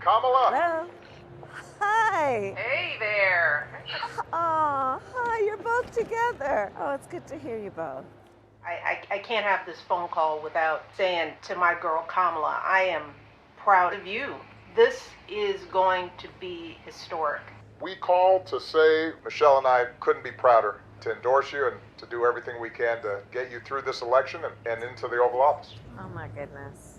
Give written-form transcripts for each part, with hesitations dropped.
Kamala. Hello. Hi. Hey there. Oh, hi. You're both together. Oh, it's good to hear you both. I can't have this phone call without saying to my girl Kamala, I am proud of you. This is going to be historic. We called to say Michelle and I couldn't be prouder to endorse you and to do everything we can to get you through this election and into the Oval Office. Oh, my goodness.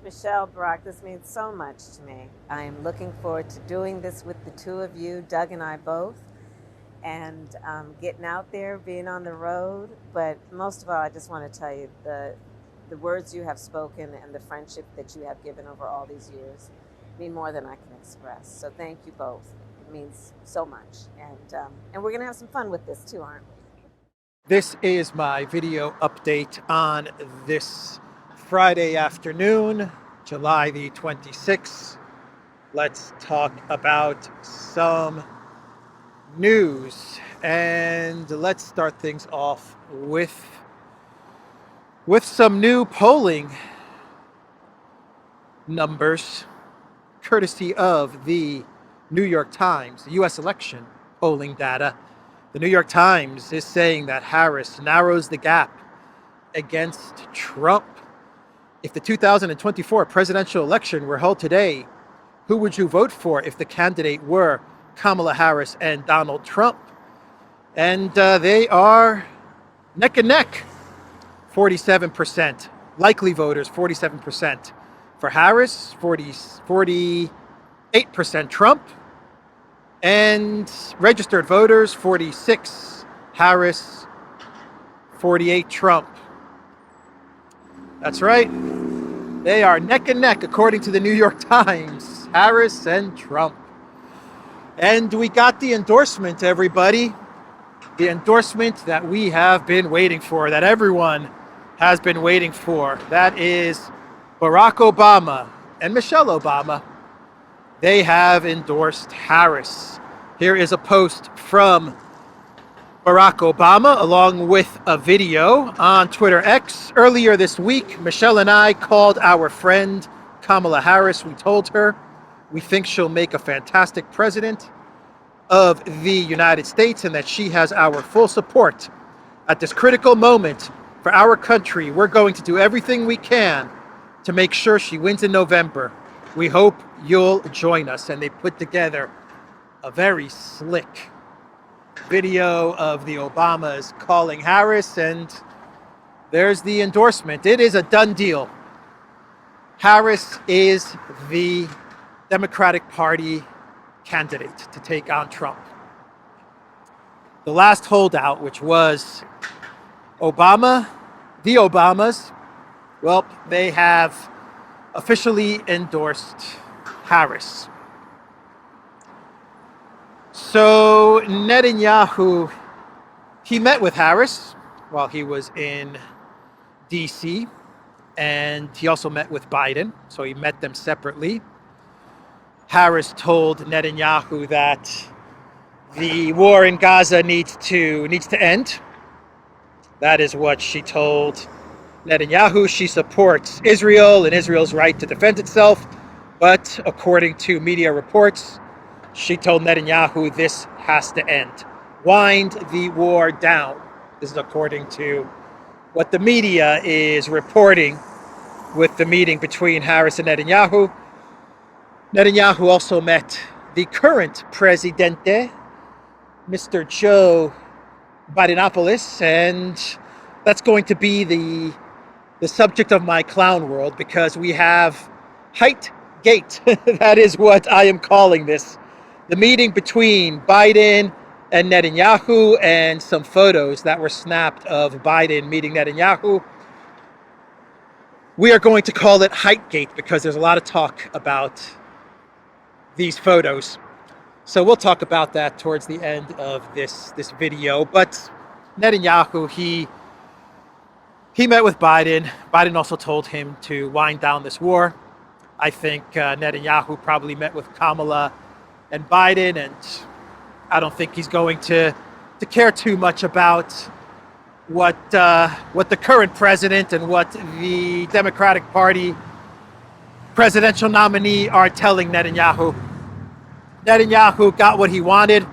Michelle, Brock, this means so much to me. I am looking forward to doing this with the two of you, Doug and I both, and getting out there, being on the road. But most of all, I just want to tell you the words you have spoken and the friendship that you have given over all these years mean more than I can express. So thank you both. It means so much. And we're going to have some fun with this too, aren't we? This is my video update on this Friday afternoon, July the 26th. Let's talk about some news, and let's start things off with some new polling numbers courtesy of the New York Times, the US election polling data. The New York Times is saying that Harris narrows the gap against Trump. If the 2024 presidential election were held today, who would you vote for if the candidate were Kamala Harris and Donald Trump? And they are neck and neck. 47%. Likely voters, 47% for Harris, 48% Trump. And registered voters, 46 Harris, 48 Trump. That's right. They are neck and neck, according to the New York Times, Harris and Trump. And we got the endorsement, everybody. The endorsement that we have been waiting for, that everyone has been waiting for. That is Barack Obama and Michelle Obama. They have endorsed Harris. Here is a post from Barack Obama along with a video on Twitter X. Earlier this week, Michelle and I called our friend Kamala Harris. We told her we think she'll make a fantastic president of the United States and that she has our full support. At this critical moment for our country, we're going to do everything we can to make sure she wins in November. We hope you'll join us. And they put together a very slick video of the Obamas calling Harris, and there's the endorsement. It is a done deal. Harris is the Democratic Party candidate to take on Trump. The last holdout, which was Obama, the Obamas, well, they have officially endorsed Harris. So Netanyahu, he met with Harris while he was in DC, and he also met with Biden, so he met them separately. Harris told Netanyahu that the war in Gaza needs to end. That is what she told Netanyahu. She supports Israel and Israel's right to defend itself, but according to media reports, she told Netanyahu this has to end. Wind the war down. This is according to what the media is reporting with the meeting between Harris and Netanyahu. Netanyahu also met the current presidente, Mr. Joe Bidenopoulos, and that's going to be the subject of my clown world, because we have Height Gate. That is what I am calling this. The meeting between Biden and Netanyahu, and some photos that were snapped of Biden meeting Netanyahu. We are going to call it Height Gate because there's a lot of talk about these photos. So we'll talk about that towards the end of this video. But Netanyahu, he met with Biden. Biden also told him to wind down this war. I think Netanyahu probably met with Kamala and Biden, and I don't think he's going to care too much about what the current president and what the Democratic Party presidential nominee are telling Netanyahu. Netanyahu got what he wanted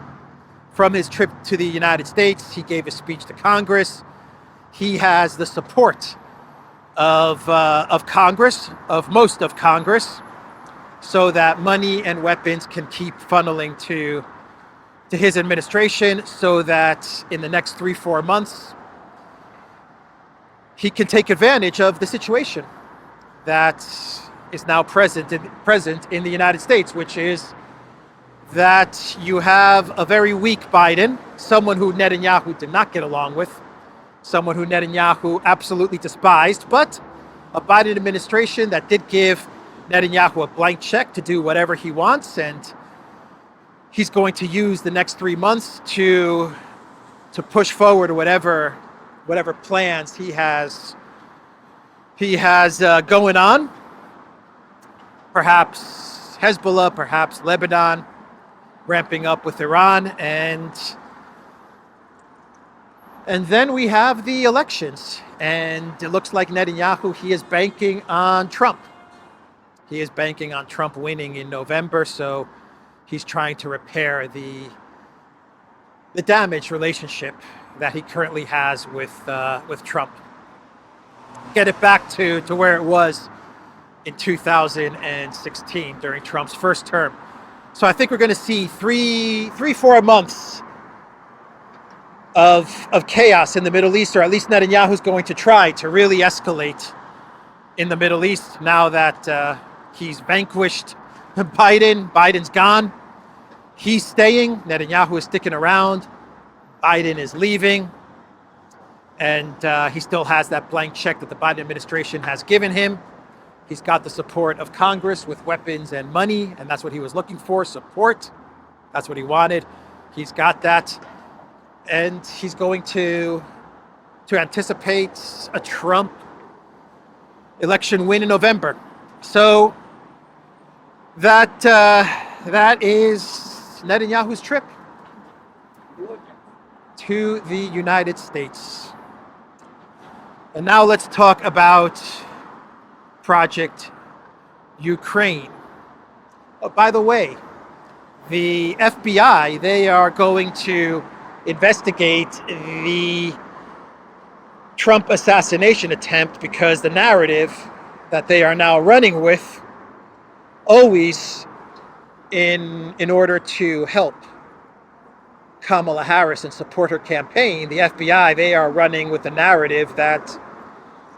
from his trip to the United States. He gave a speech to Congress. He has the support of Congress, of most of Congress, so that money and weapons can keep funneling to his administration, so that in the next 3-4 months, he can take advantage of the situation that is now present in the United States, which is that you have a very weak Biden, someone who Netanyahu did not get along with, someone who Netanyahu absolutely despised, but a Biden administration that did give Netanyahu a blank check to do whatever he wants, and he's going to use the next 3 months to push forward whatever plans he has going on. Perhaps Hezbollah, perhaps Lebanon, ramping up with Iran, and then we have the elections, and it looks like Netanyahu, he is banking on Trump. He is banking on Trump winning in November, so he's trying to repair the damaged relationship that he currently has with Trump. Get it back to where it was in 2016 during Trump's first term. So I think we're going to see 3-4 months of chaos in the Middle East, or at least Netanyahu's going to try to really escalate in the Middle East now that he's vanquished Biden. Biden's gone. He's staying. Netanyahu is sticking around. Biden is leaving. And he still has that blank check that the Biden administration has given him. He's got the support of Congress with weapons and money, and that's what he was looking for, support. That's what he wanted. He's got that. And he's going to anticipate a Trump election win in November. So that is Netanyahu's trip to the United States. And now let's talk about Project Ukraine. Oh, by the way, the FBI, they are going to investigate the Trump assassination attempt because the narrative that they are now running with, always in order to help Kamala Harris and support her campaign, the FBI, they are running with the narrative that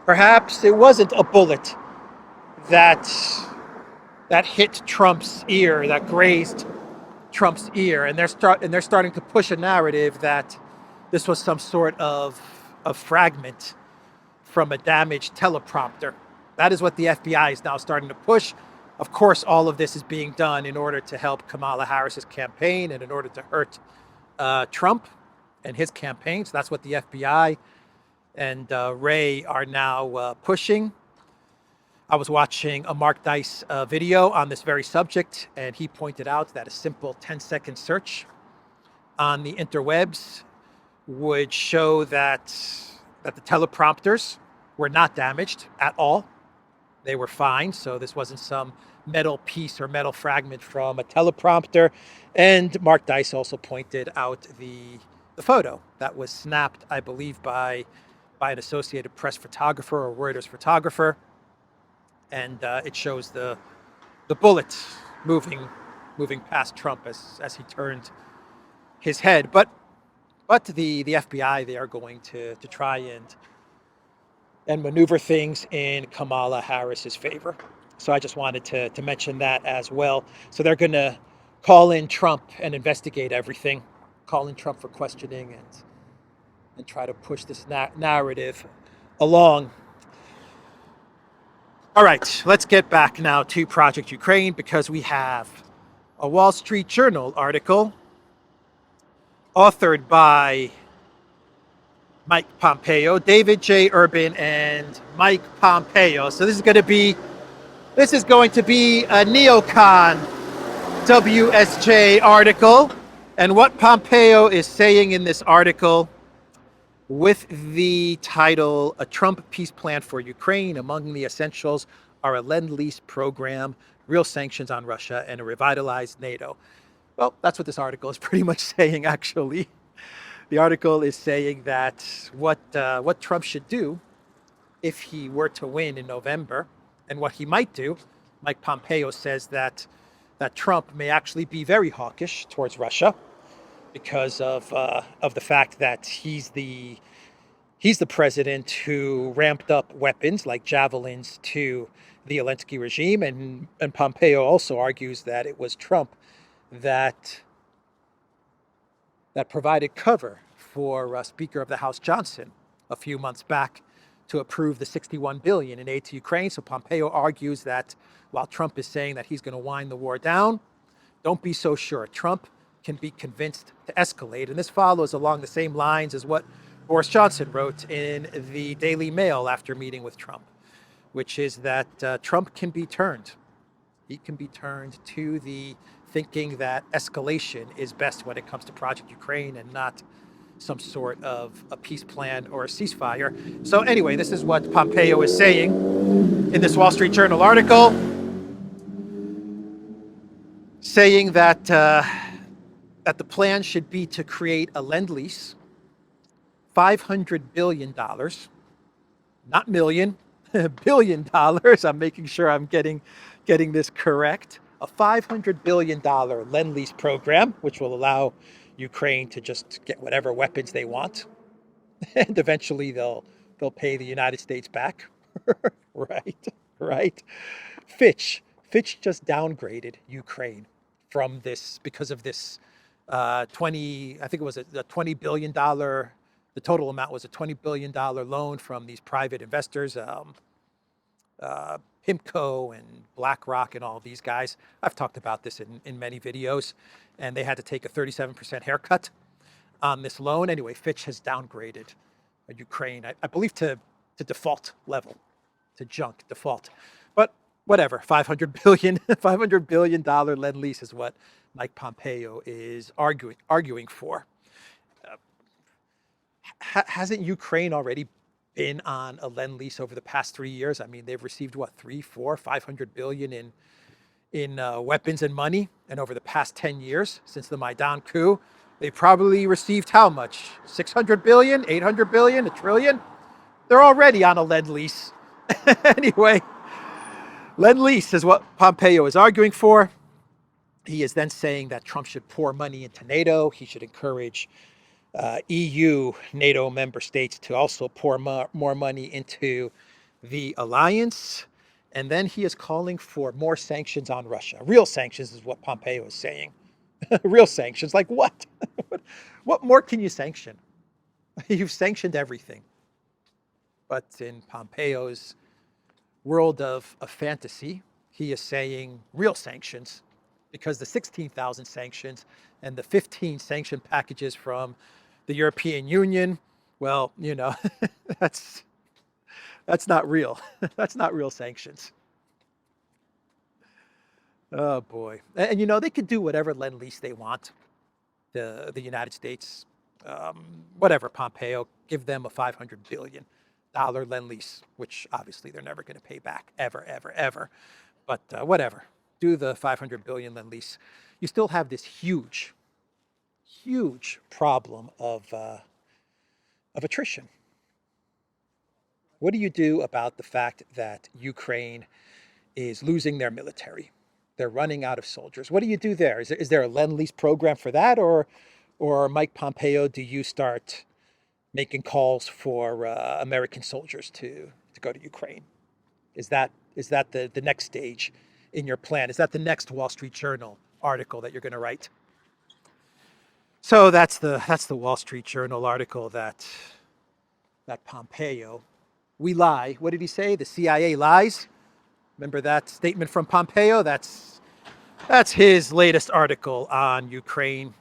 perhaps it wasn't a bullet that hit Trump's ear, that grazed Trump's ear, and they're starting to push a narrative that this was some sort of fragment from a damaged teleprompter. That is what the FBI is now starting to push. Of course, all of this is being done in order to help Kamala Harris's campaign and in order to hurt Trump and his campaign. So that's what the FBI and Ray are now pushing. I was watching a Mark Dice video on this very subject, and he pointed out that a simple 10-second search on the interwebs would show that the teleprompters were not damaged at all. They were fine, so this wasn't some metal piece or metal fragment from a teleprompter. And Mark Dice also pointed out the photo that was snapped, I believe, by an Associated Press photographer or Reuters photographer. And it shows the bullet moving past Trump as he turned his head. But the FBI, they are going to try and maneuver things in Kamala Harris's favor. So I just wanted to mention that as well. So they're going to call in Trump and investigate everything, call in Trump for questioning and try to push this narrative along. All right, let's get back now to Project Ukraine, because we have a Wall Street Journal article authored by Mike Pompeo, David J. Urban, and Mike Pompeo. So this is going to be a neocon WSJ article. And what Pompeo is saying in this article, with the title, "A Trump Peace Plan for Ukraine, Among the Essentials are a lend-lease program, real sanctions on Russia, and a revitalized NATO. Well, that's what this article is pretty much saying, actually. The article is saying that what Trump should do if he were to win in November, and what he might do, Mike Pompeo says that Trump may actually be very hawkish towards Russia because of the fact that he's the president who ramped up weapons like javelins to the Zelensky regime, and Pompeo also argues that it was Trump that provided cover for Speaker of the House Johnson a few months back to approve the $61 billion in aid to Ukraine. So Pompeo argues that while Trump is saying that he's going to wind the war down, don't be so sure. Trump can be convinced to escalate. And this follows along the same lines as what Boris Johnson wrote in the Daily Mail after meeting with Trump, which is that Trump can be turned. He can be turned to the thinking that escalation is best when it comes to Project Ukraine and not some sort of a peace plan or a ceasefire. So anyway, this is what Pompeo is saying in this Wall Street Journal article, saying that that the plan should be to create a lend-lease, $500 billion, not million, $1 billion. I'm making sure I'm getting this correct. A $500 billion lend-lease program, which will allow Ukraine to just get whatever weapons they want, and eventually they'll pay the United States back. Right. Fitch just downgraded Ukraine from this because of this I think it was a $20 billion. The total amount was a $20 billion loan from these private investors, PIMCO and BlackRock and all of these guys. I've talked about this in many videos, and they had to take a 37% haircut on this loan. Anyway, Fitch has downgraded Ukraine, I believe, to default level, to junk default. But whatever, $500 billion lend-lease is what Mike Pompeo is arguing for. Hasn't Ukraine already been on a lend-lease over the past 3 years? I mean, they've received what, 500 billion in weapons and money, and over the past 10 years since the Maidan coup, they probably received how much? 600 billion, 800 billion, a trillion? They're already on a lend-lease. Anyway, lend-lease is what Pompeo is arguing for. He is then saying that Trump should pour money into NATO. He should encourage EU, NATO member states to also pour more money into the alliance. And then he is calling for more sanctions on Russia. Real sanctions is what Pompeo is saying. Real sanctions, like what? What more can you sanction? You've sanctioned everything. But in Pompeo's world of fantasy, he is saying real sanctions, because the 16,000 sanctions and the 15 sanction packages from the European Union, well, you know, that's not real. That's not real sanctions. Oh boy. And you know, they could do whatever lend-lease they want. The United States, whatever, Pompeo, give them a $500 billion lend-lease, which obviously they're never going to pay back, ever. But whatever, do the $500 billion lend-lease. You still have this huge problem of attrition. What do you do about the fact that Ukraine is losing their military? They're running out of soldiers. What do you do there? Is there a lend-lease program for that, or Mike Pompeo, do you start making calls for American soldiers to go to Ukraine? Is that the next stage in your plan? Is that the next Wall Street Journal article that you're going to write? So that's the Wall Street Journal article that Pompeo, we lie. What did he say? The CIA lies. Remember that statement from Pompeo? That's his latest article on Ukraine.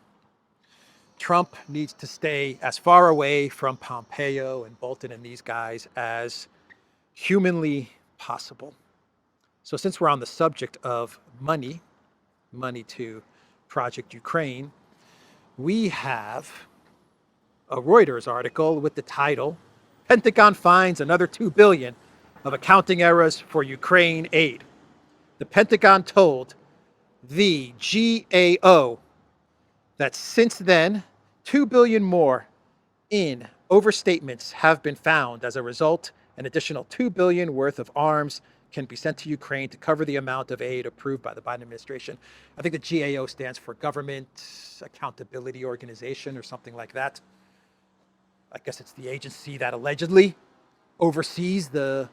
Trump needs to stay as far away from Pompeo and Bolton and these guys as humanly possible. So since we're on the subject of money to Project Ukraine, we have a Reuters article with the title, Pentagon finds another $2 billion of accounting errors for Ukraine aid. The Pentagon told the GAO that since then, 2 billion more in overstatements have been found. As a result, an additional 2 billion worth of arms can be sent to Ukraine to cover the amount of aid approved by the Biden administration. I think the GAO stands for Government Accountability Organization or something like that. I guess it's the agency that allegedly oversees the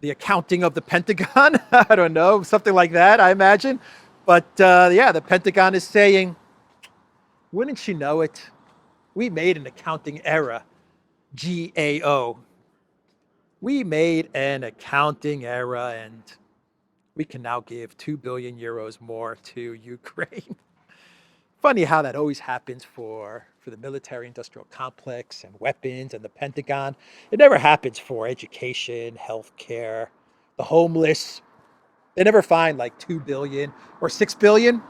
accounting of the Pentagon. I don't know, something like that, I imagine. But yeah, the Pentagon is saying, wouldn't you know it? We made an accounting error, GAO. We made an accounting error, and we can now give 2 billion euros more to Ukraine. Funny how that always happens for the military-industrial complex and weapons and the Pentagon. It never happens for education, healthcare, the homeless. They never find like 2 billion or 6 billion.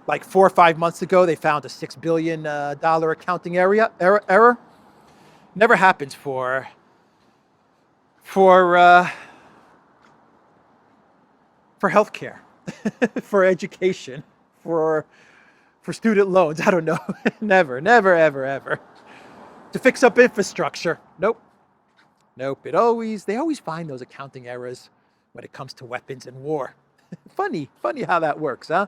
Like 4 or 5 months ago, they found a $6 billion accounting error. Never happens for healthcare, for education, for student loans. I don't know. Never, ever, ever. To fix up infrastructure. Nope. They always find those accounting errors when it comes to weapons and war. Funny how that works, huh?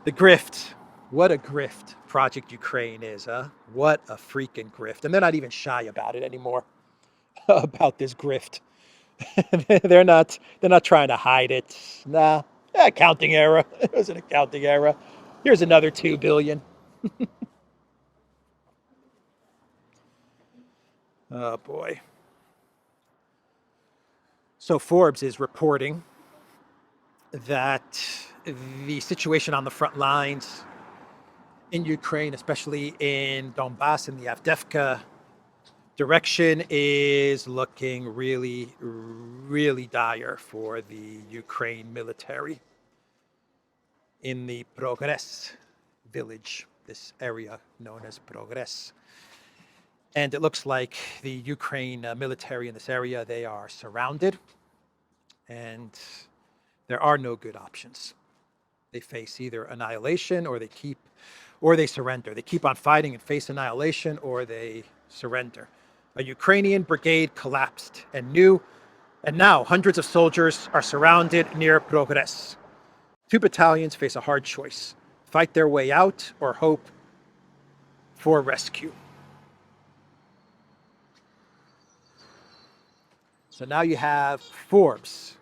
The grift. What a grift Project Ukraine is, huh? What a freaking grift. And they're not even shy about it anymore, about this grift. They're not trying to hide it. Nah, accounting error. It was an accounting error. Here's another 2 billion. Oh boy. So Forbes is reporting that the situation on the front lines in Ukraine, especially in Donbass and the Avdiivka direction, is looking really, really dire for the Ukraine military. In the Progress village, this area known as Progress. And it looks like the Ukraine military in this area, they are surrounded, and there are no good options. They face either annihilation or they surrender. They keep on fighting and face annihilation, or they surrender. A Ukrainian brigade collapsed, and now hundreds of soldiers are surrounded near Progress. 2 battalions face a hard choice: fight their way out or hope for rescue. So now you have Forbes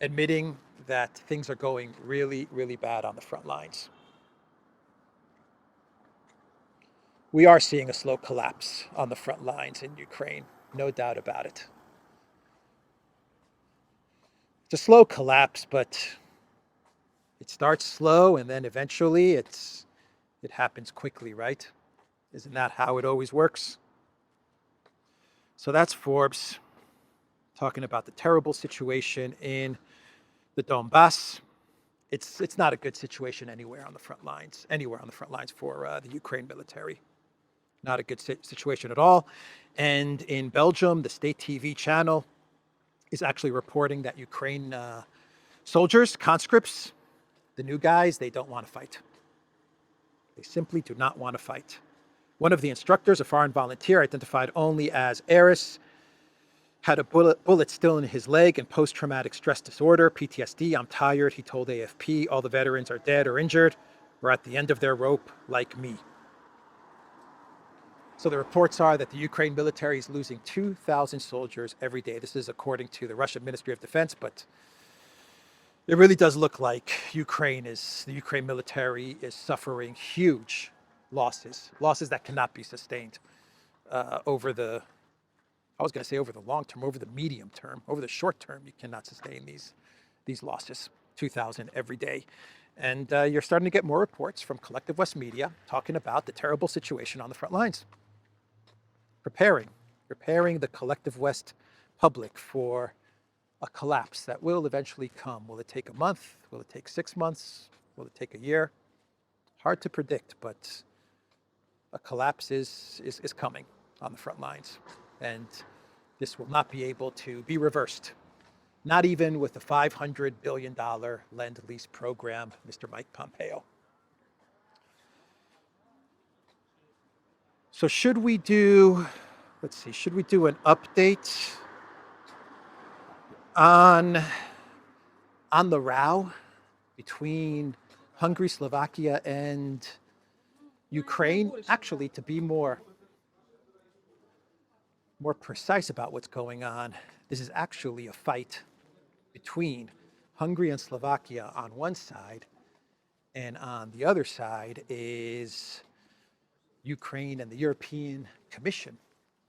admitting that things are going really, really bad on the front lines. We are seeing a slow collapse on the front lines in Ukraine, no doubt about it. It's a slow collapse, but it starts slow and then eventually it happens quickly, right? Isn't that how it always works? So that's Forbes talking about the terrible situation in the Donbass. It's not a good situation anywhere on the front lines for the Ukraine military. Not a good situation at all. And in Belgium, the state TV channel is actually reporting that Ukraine soldiers, conscripts, the new guys, they don't want to fight. They simply do not want to fight. One of the instructors, a foreign volunteer identified only as Aris, had a bullet still in his leg and post-traumatic stress disorder, PTSD. I'm tired, he told AFP. All the veterans are dead or injured or at the end of their rope, like me. So the reports are that the Ukraine military is losing 2,000 soldiers every day. This is according to the Russian Ministry of Defense, but it really does look like the Ukraine military is suffering huge losses that cannot be sustained over the long term, over the medium term. Over the short term, you cannot sustain these losses, 2,000 every day. And you're starting to get more reports from Collective West Media talking about the terrible situation on the front lines. Preparing the Collective West public for a collapse that will eventually come. Will it take a month? Will it take 6 months? Will it take a year? Hard to predict, but a collapse is coming on the front lines. And this will not be able to be reversed. Not even with the $500 billion lend-lease program, Mr. Mike Pompeo. So should we do, let's see, should we do an update on the row between Hungary, Slovakia, and Ukraine? Actually, to be more precise about what's going on, this is actually a fight between Hungary and Slovakia on one side, and on the other side is Ukraine and the European Commission,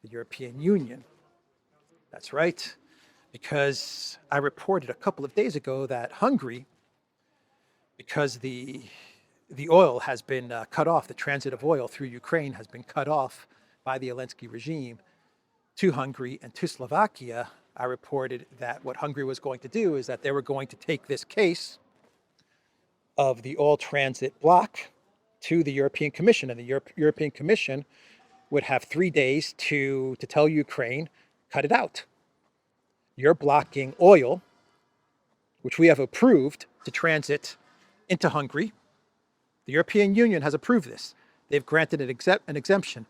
the European Union. That's right, because I reported a couple of days ago that Hungary, because the oil has been cut off, the transit of oil through Ukraine has been cut off by the Zelensky regime to Hungary and to Slovakia, I reported that what Hungary was going to do is that they were going to take this case of the oil transit block to the European Commission, and the European Commission would have 3 days to tell Ukraine, cut it out. You're blocking oil, which we have approved to transit into Hungary. The European Union has approved this. They've granted an exemption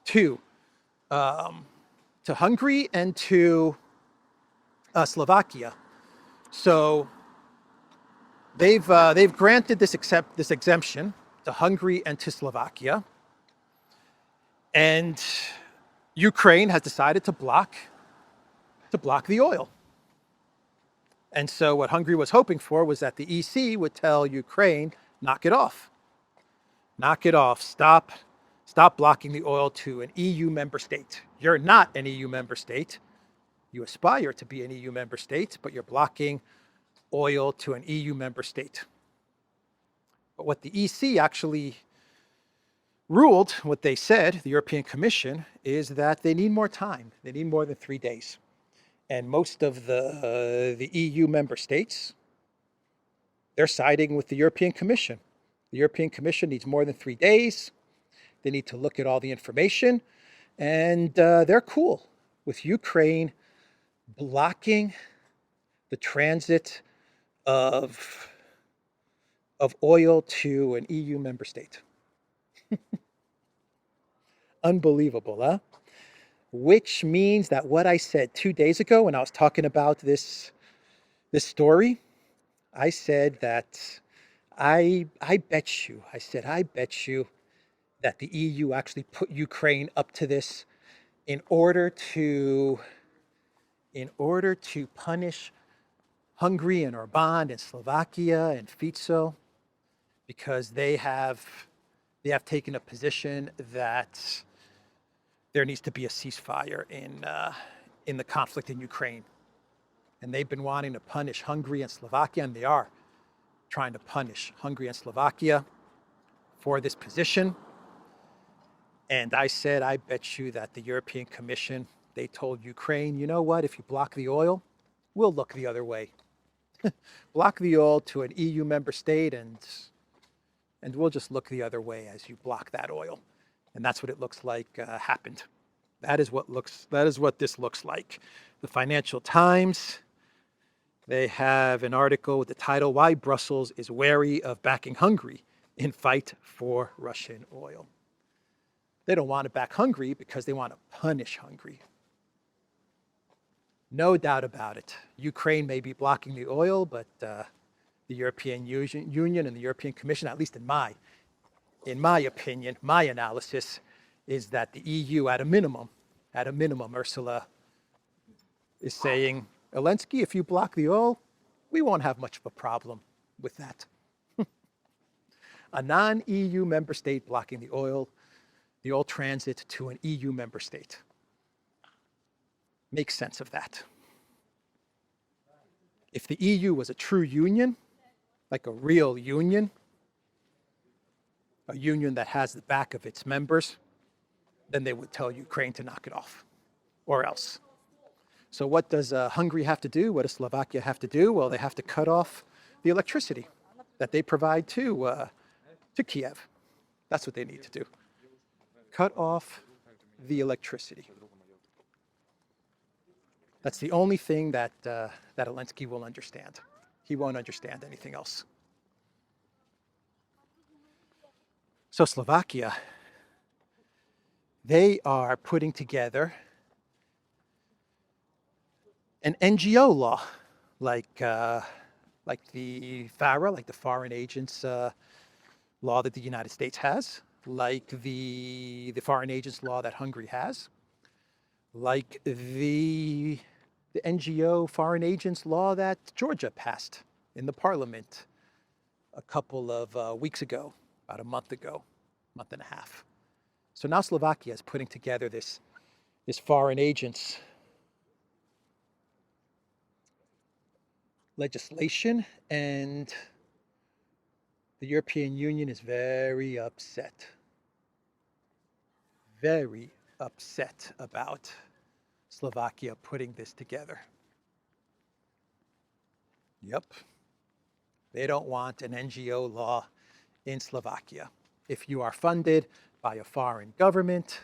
to Hungary and to Slovakia. So they've granted this exemption to Hungary and to Slovakia, and Ukraine has decided to block the oil. And so what Hungary was hoping for was that the EC would tell Ukraine, knock it off. Knock it off. Stop blocking the oil to an EU member state. You're not an EU member state. You aspire to be an EU member state, but you're blocking oil to an EU member state. But what the EC actually ruled, what they said, the European Commission, is that they need more time. They need more than 3 days. And most of the EU member states, they're siding with the European Commission. The European Commission needs more than 3 days. They need to look at all the information. And they're cool with Ukraine blocking the transit of oil to an EU member state. Unbelievable, huh? Which means that what I said 2 days ago when I was talking about this story, I said that I bet you that the EU actually put Ukraine up to this in order to punish Hungary and Orban and Slovakia and Fico, because they have taken a position that there needs to be a ceasefire in the conflict in Ukraine. And they've been wanting to punish Hungary and Slovakia, and they are trying to punish Hungary and Slovakia for this position. And I said, I bet you that the European Commission, they told Ukraine, you know what, if you block the oil, we'll look the other way. Block the oil to an EU member state, and we'll just look the other way as you block that oil. And that's what it looks like happened. That is what this looks like. The Financial Times, they have an article with the title, Why Brussels is Wary of Backing Hungary in Fight for Russian Oil. They don't want to back Hungary because they want to punish Hungary. No doubt about it. Ukraine may be blocking the oil, but the European Union and the European Commission, at least in my opinion, my analysis, is that the EU, at a minimum, Ursula is saying, Zelensky, if you block the oil, we won't have much of a problem with that. A non-EU member state blocking the oil transit to an EU member state. Make sense of that. If the EU was a true union, like a real union, a union that has the back of its members, then they would tell Ukraine to knock it off, or else. So what does Hungary have to do? What does Slovakia have to do? Well, they have to cut off the electricity that they provide to Kiev. That's what they need to do. cut off the electricity. That's the only thing that Zelensky will understand. He won't understand anything else. So Slovakia, they are putting together an NGO law, like the FARA, like the Foreign Agents law that the United States has, like the Foreign Agents law that Hungary has, like the NGO Foreign Agents law that Georgia passed in the parliament a couple of weeks ago, about a month and a half. So now Slovakia is putting together this foreign agents legislation, and the European Union is very upset about Slovakia putting this together. Yep. They don't want an NGO law in Slovakia. If you are funded by a foreign government,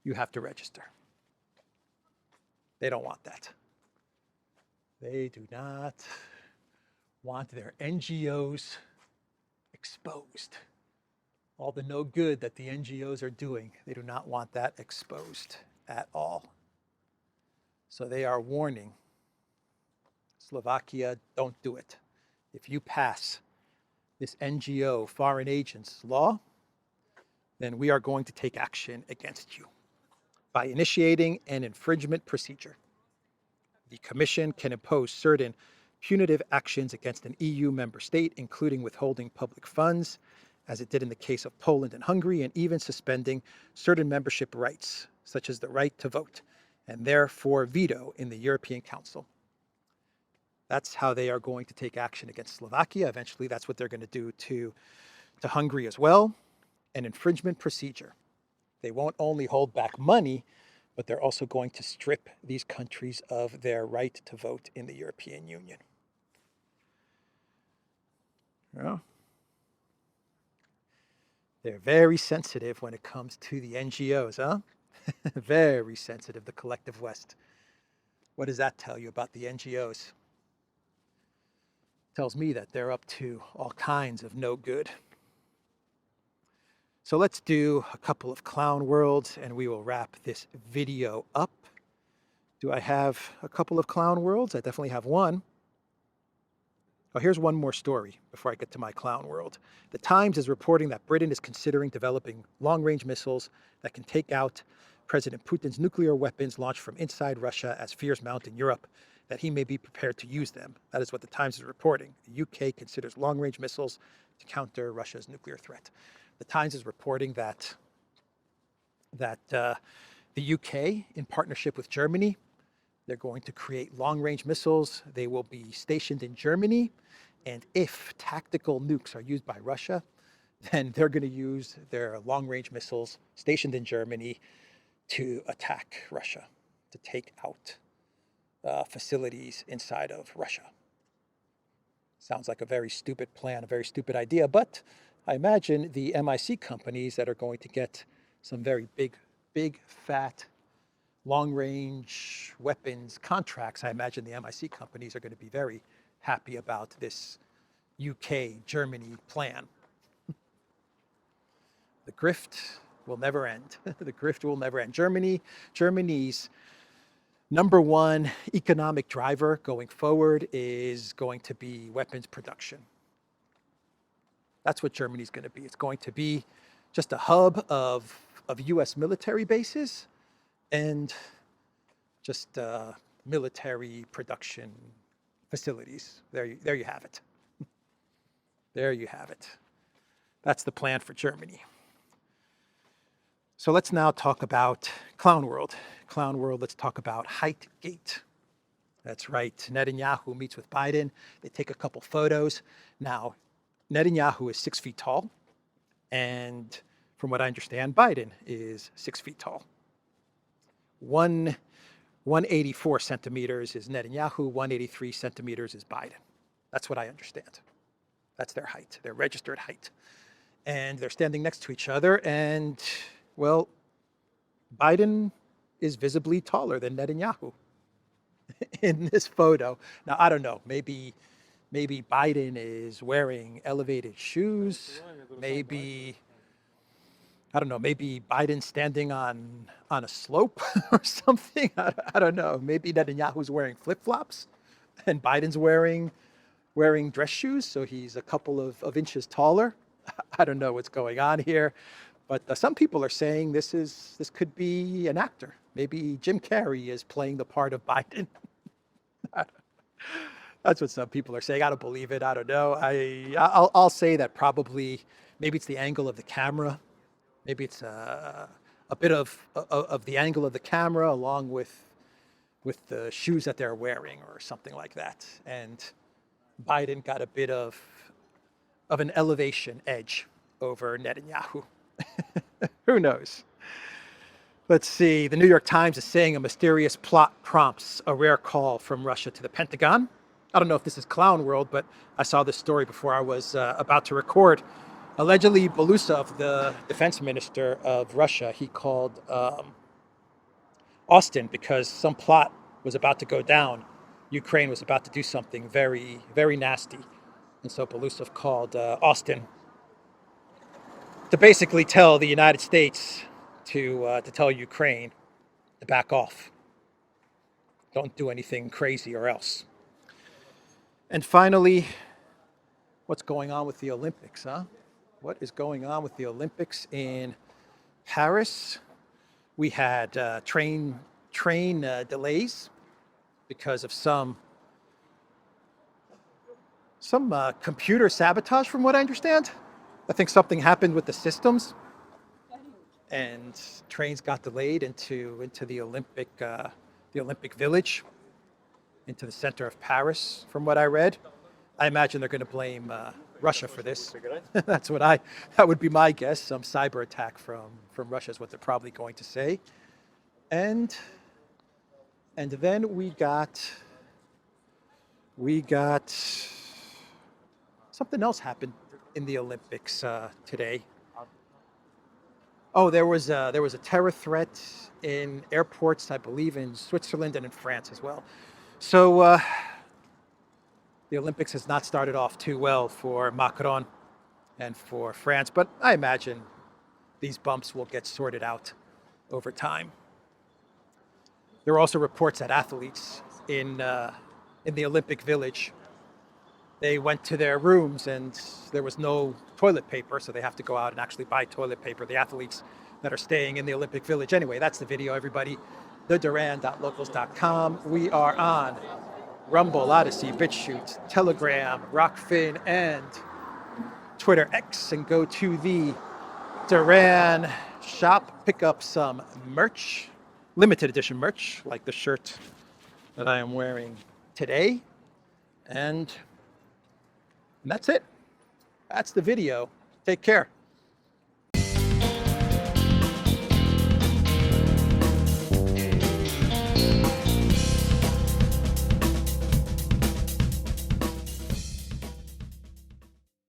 you have to register. They don't want that. They do not want their NGOs exposed. All the no good that the NGOs are doing, they do not want that exposed at all. So they are warning Slovakia, don't do it. If you pass this NGO foreign agents law, then we are going to take action against you by initiating an infringement procedure. The Commission can impose certain punitive actions against an EU member state, including withholding public funds, as it did in the case of Poland and Hungary, and even suspending certain membership rights, such as the right to vote, and therefore veto in the European Council. That's how they are going to take action against Slovakia. Eventually, that's what they're going to do to Hungary as well. An infringement procedure. They won't only hold back money, but they're also going to strip these countries of their right to vote in the European Union. Yeah. They're very sensitive when it comes to the NGOs, huh? Very sensitive, the collective West. What does that tell you about the NGOs? Tells me that they're up to all kinds of no good. So let's do a couple of clown worlds and we will wrap this video up. Do I have a couple of clown worlds? I definitely have one. Oh, here's one more story before I get to my clown world. The Times is reporting that Britain is considering developing long-range missiles that can take out President Putin's nuclear weapons launched from inside Russia as fears mount in Europe that he may be prepared to use them. That is what the Times is reporting. The UK considers long-range missiles to counter Russia's nuclear threat. The Times is reporting that the UK, in partnership with Germany, they're going to create long-range missiles. They will be stationed in Germany. And if tactical nukes are used by Russia, then they're going to use their long-range missiles stationed in Germany to attack Russia, to take out facilities inside of Russia. Sounds like a very stupid plan, a very stupid idea, but I imagine the MIC companies that are going to get some very big, fat, long-range weapons contracts, I imagine the MIC companies are going to be very happy about this UK-Germany plan. The grift will never end. The grift will never end. Germany's number one economic driver going forward is going to be weapons production. That's what Germany's going to be. It's going to be just a hub of US military bases and just military production facilities. There you have it. There you have it. That's the plan for Germany. So let's now talk about Clown World. Clown World, let's talk about Height-gate. That's right. Netanyahu meets with Biden. They take a couple photos. Now, Netanyahu is 6 feet tall. And from what I understand, Biden is 6 feet tall. 184 centimeters is Netanyahu, 183 centimeters is Biden. That's what I understand. That's their height, their registered height. and they're standing next to each other. And, well, Biden is visibly taller than Netanyahu in this photo. Now, I don't know, maybe Biden is wearing elevated shoes. Maybe, I don't know, maybe Biden's standing on a slope or something. I don't know. Maybe Netanyahu's wearing flip-flops and Biden's wearing dress shoes, so he's a couple of inches taller. I don't know what's going on here, but some people are saying this could be an actor. Maybe Jim Carrey is playing the part of Biden. That's what some people are saying. I don't believe it. I don't know. I'll say that probably maybe it's the angle of the camera. Maybe it's a bit of the angle of the camera along with the shoes that they're wearing or something like that. And Biden got a bit of an elevation edge over Netanyahu. Who knows? Let's see. The New York Times is saying a mysterious plot prompts a rare call from Russia to the Pentagon. I don't know if this is clown world, but I saw this story before I was about to record. Allegedly, Belousov, the defense minister of Russia, he called Austin because some plot was about to go down. Ukraine was about to do something very, very nasty. And so Belousov called Austin to basically tell the United States to tell Ukraine to back off. Don't do anything crazy or else. And finally, what's going on with the Olympics, huh? What is going on with the Olympics in Paris? We had train delays because of some computer sabotage, from what I understand. I think something happened with the systems, and trains got delayed into the Olympic Village, into the center of Paris. From what I read, I imagine they're going to blame Russia for this. That would be my guess. Some cyber attack from Russia is what they're probably going to say. And then we got something else happened in the Olympics today. Oh, there was a terror threat in airports, I believe, in Switzerland and in France as well. So the Olympics has not started off too well for Macron and for France, but I imagine these bumps will get sorted out over time. There are also reports that athletes in the Olympic Village, they went to their rooms and there was no toilet paper, so they have to go out and actually buy toilet paper, the athletes that are staying in the Olympic Village. Anyway, that's the video, everybody. TheDuran.locals.com. We are on Rumble, ODYSEE, BitChute, Telegram, Rockfin, and Twitter X. And go to the Duran shop, pick up some merch, limited edition merch, like the shirt that I am wearing today. And that's it. That's the video. Take care.